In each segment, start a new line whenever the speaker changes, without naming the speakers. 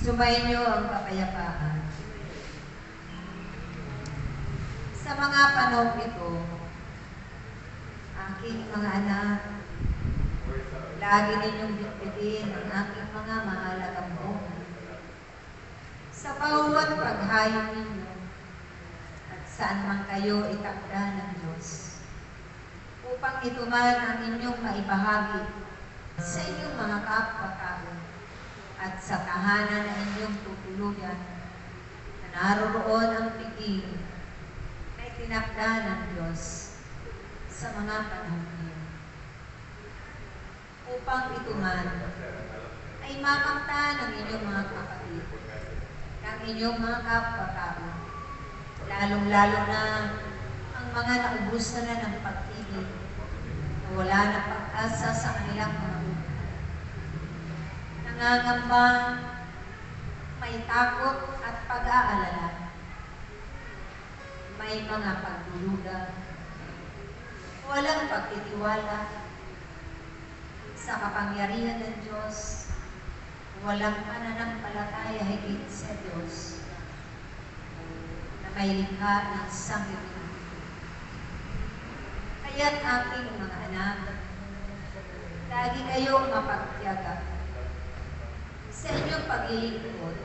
Sumainyo ang kapayapaan. Sa mga panahon ito, aking mga anak, lagi ninyong bitbitin ang aking mga mahalagang buhay. Sa bawat paghayo ninyo, at saan man kayo itakda ng Diyos, upang ito man ang inyong maibahagi sa inyong mga kapwa-tao at sa tahanan na inyong tutuluyan na naroroon ang piging na itinakda ng Diyos sa mga panahon niyo. Upang ito man ay makamta ng inyong mga kapatid, ng inyong mga kapwa-tao, lalong-lalo na ang mga naubos na ng pag-ibig na wala na pag-asa sa kanilang mga buhay. Nangangamba, may takot at pag-aalala, may mga pagdududa, walang pagtitiwala sa kapangyarihan ng Diyos, walang pananampalataya higit sa Diyos na may likha ng sanglibutan. Kaya't aking mga anak, lagi kayo mapagtiyaga sa inyong paglilingkod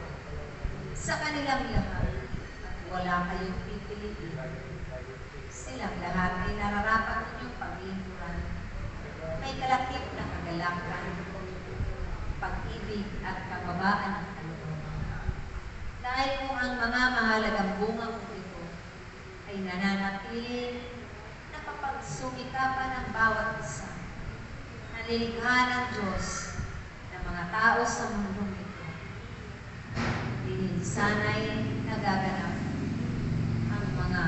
sa kanilang lahat at wala kayong pipiliin. Silang lahat ay nararapat ninyong paglingkuran. May kalakip na kagalakan, pag-ibig at kababaan ng kalooban. Dahil kung ang mga mahalagang bunga ko ito ay nananatili na kapagsumikapan ng bawat isa, nalilikha ng Diyos ng mga tao sa mundong ito, hindi sana'y nagaganap ang mga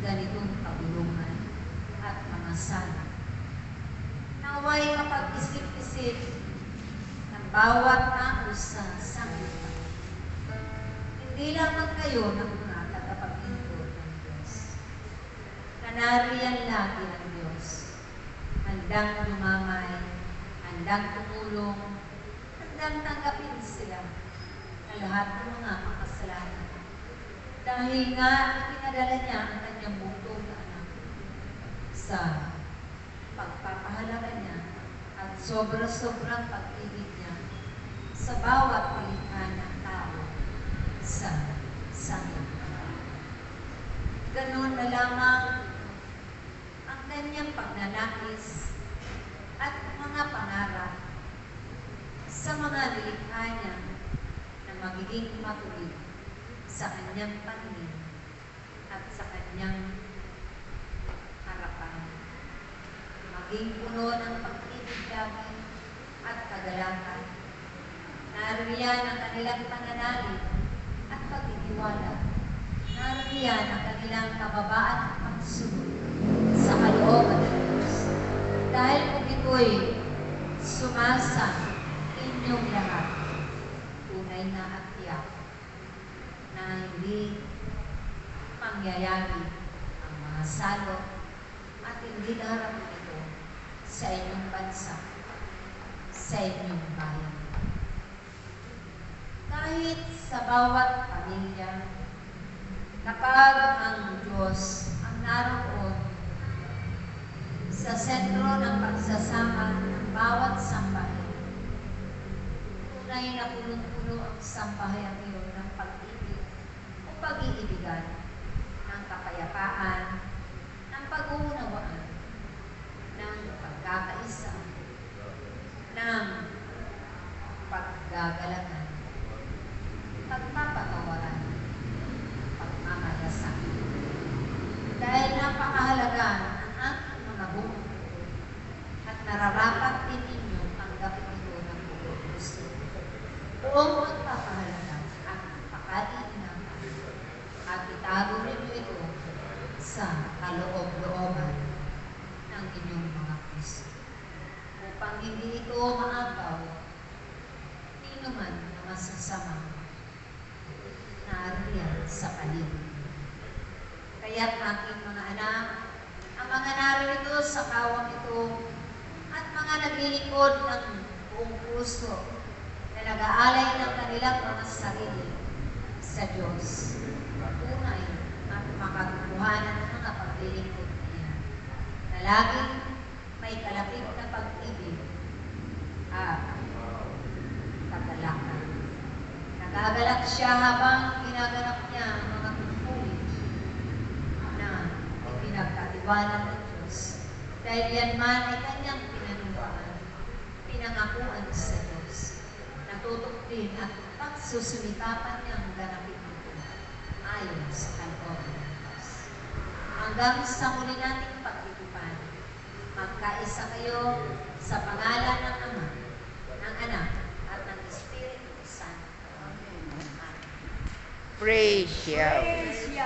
ganitong kabulungan at mga sana. Naway kapag-isip-isip ng bawat tao sa sanglibutan, hindi lamang kayo ng mga tagapaglingkod ng Diyos, na nariyan lagi ng Diyos, handang dumamay, handang tumulong, handang tanggapin sila na lahat ng mga makasalanan. Dahil nga pinadala niya ang kanyang bugtong na anak sa pagpapahalaga niya at sobra-sobrang pag-ibig niya sa bawat palikha ng tao sa sanglibutan. Ganun na lamang ang kanyang pagnanais at mga pangarap sa mga nilikha niya na magiging matuwid sa kanyang paningin at sa kanyang harapan. Maging puno ng pag-ibig lagi at kagalakan. Nariyan ang kanilang pananalig at pagtitiwala. Nariyan ang kanilang kababaan at pagsunod sa kalooban ng Diyos. Dahil kung ito'y sumasa inyong lahat, tunay na at tiyak na hindi mangyayari ang mga salot at hindi darating ito sa inyong bansa, sa inyong bayan. Kahit sa bawat pamilya, kapag ang Diyos ang naroon sa sentro ng pagsasama ng bawat sambahayan, tunay na punong-puno ang sambahayan iyon ng pag-ibig o pag-iibigan, ng kapayapaan, ng pag-uunawaan, ng pagkakaisa, ng paggagalakan, pagpapatawaran, pagmamalasakit. Dahil pangangalagaan ang aking mga bukod at nararapat din ninyo ang gapit ito ng buong gusto. Buong magpapahalaga at pakaliinapan at itago ninyo ito sa kaloob-looban ng inyong mga puso upang hindi ito maagaw ni naman na masasama nariyan sa paligid. Kaya't aking mga anak, ang mga narito sa kawang ito at mga naglilingkod ng buong puso na nag-aalay ng kanilang mga sarili sa Diyos. Tunay at makaguluhanan ng mga paglilingkod niya na laging may kalapit na pag-ibig at kagalakan. Nagagalak siya habang ginaganap niya ang mga tungkulin na ipinagkatiwanan ng Diyos. Dahil yan man ay kanyang pinangakuan sa Diyos. Natutok din at pagsusumikapan niyang ganapin ito ayon sa kalooban ng Diyos. Hanggang sa muli nating pagtitipan, magkaisa kayo sa pangalan ng Ama, ng Anak, at ng Espiritu Santo. Amen.
Praise Yahweh.